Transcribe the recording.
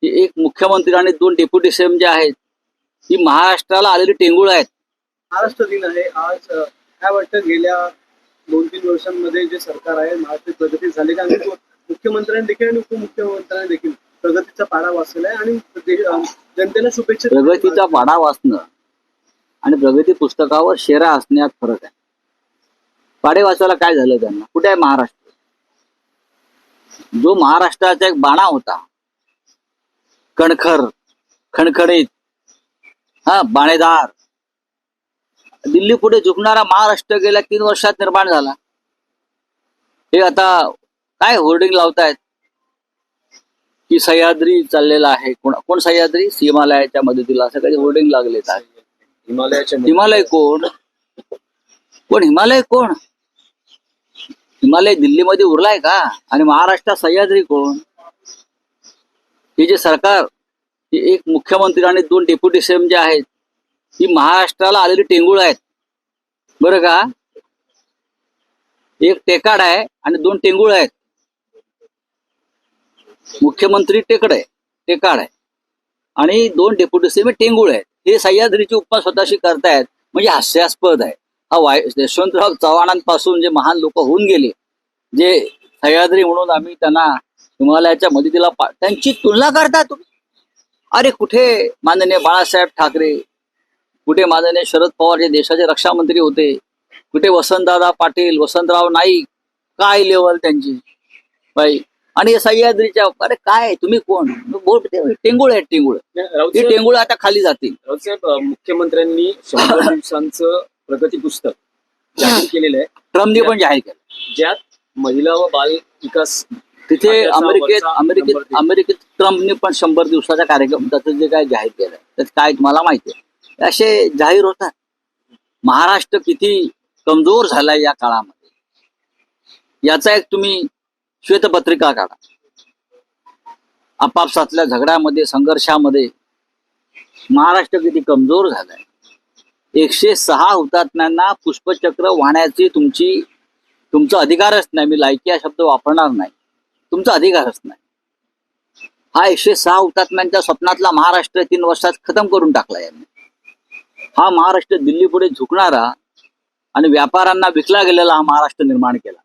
की एक मुख्यमंत्री आणि 2 डेप्युटी सीएम जे आहेत ही महाराष्ट्राला आलेली टेंगुळ आहेत. महाराष्ट्र दिन आहे आज. काय वाटतं गेल्या 2-3 वर्षांमध्ये जे सरकार आहे महाराष्ट्रात प्रगती झाली का? आणि मुख्यमंत्र्यांनी देखील आणि उपमुख्यमंत्र्यांनी देखील प्रगतीचा पाढा वाचलेला आहे आणि जनतेला शुभेच्छा. प्रगतीचा पाढा वाचणं आणि प्रगती पुस्तकावर शेरा असण्यात फरक आहे. पाढे वाचायला काय झालं त्यांना? कुठे आहे महाराष्ट्र? जो महाराष्ट्राचा एक बाणा होता, कणखर, खणखणीत, बाणेदार, दिल्ली पुढे झुकणारा महाराष्ट्र गेल्या 3 वर्षात निर्माण झाला. हे आता काय होर्डिंग लावतायत की सह्याद्री चाललेला आहे. कोण सह्याद्री? हिमालयाच्या मदतीला, असं काही होर्डिंग लागलेत आहे. हिमालय कोण? हिमालय कोण? हिमालय दिल्लीमध्ये उरलाय का? आणि महाराष्ट्रात सह्याद्री कोण? हे जे सरकार, हे एक मुख्यमंत्री आणि 2 डेप्युटी सीएम जे आहेत ही महाराष्ट्राला आलेली टेंगुळ आहेत. बरं का? एक टेकाड आहे आणि 2 टेंगुळ आहेत. मुख्यमंत्री टेकाड आहे आणि 2 डेप्युटी सीएम टेंगुळ आहेत. हे सह्याद्रीची उपमा स्वतःशी करतायत म्हणजे हास्यास्पद आहे. हा यशवंतराव चव्हाणांपासून जे महान लोक होऊन गेले, जे सह्याद्री म्हणून आम्ही त्यांना हिमालयाच्या मदतीला त्यांची तुलना करता तुम्ही? अरे कुठे माननीय बाळासाहेब ठाकरे, कुठे माननीय शरद पवार जे देशाचे रक्षा मंत्री होते, कुठे वसंतदादा पाटील, वसंतराव नाईक, काय लेवल त्यांची बाई. आणि सह्याद्रीच्या, अरे काय तुम्ही कोण? बोट टेंगुळ आहेत, टेंगुळ. ही टेंगुळ आता खाली जातील. राऊतसाहेब, मुख्यमंत्र्यांनी 100 दिवसांचं प्रगती पुस्तक जाहीर केलेलं आहे. ट्रम्पने पण जाहीर केलं. ज्यात महिला व बाल विकास, तिथे अमेरिकेत ट्रम्पने पण 100 दिवसाचा कार्यक्रम त्याचं जे काय जाहीर केलं त्यात काय तुम्हाला माहिती आहे. असे जाहीर होतात. महाराष्ट्र किती कमजोर झालाय या काळामध्ये, याचा एक तुम्ही श्वेतपत्रिका काढा. आपापसातल्या झगड्यामध्ये, संघर्षामध्ये महाराष्ट्र किती कमजोर झालाय. 106 हुतात्म्यांना पुष्पचक्र वाहण्याची तुमचा अधिकारच नाही. मी लायकी हा शब्द वापरणार नाही. तुमचा अधिकारच नाही. हा 106 हुतात्म्यांच्या स्वप्नातला महाराष्ट्र 3 वर्षात खतम करून टाकला यांनी. हा महाराष्ट्र दिल्ली पुढे झुकणारा आणि व्यापाऱ्यांना विकला गेलेला हा महाराष्ट्र निर्माण केला.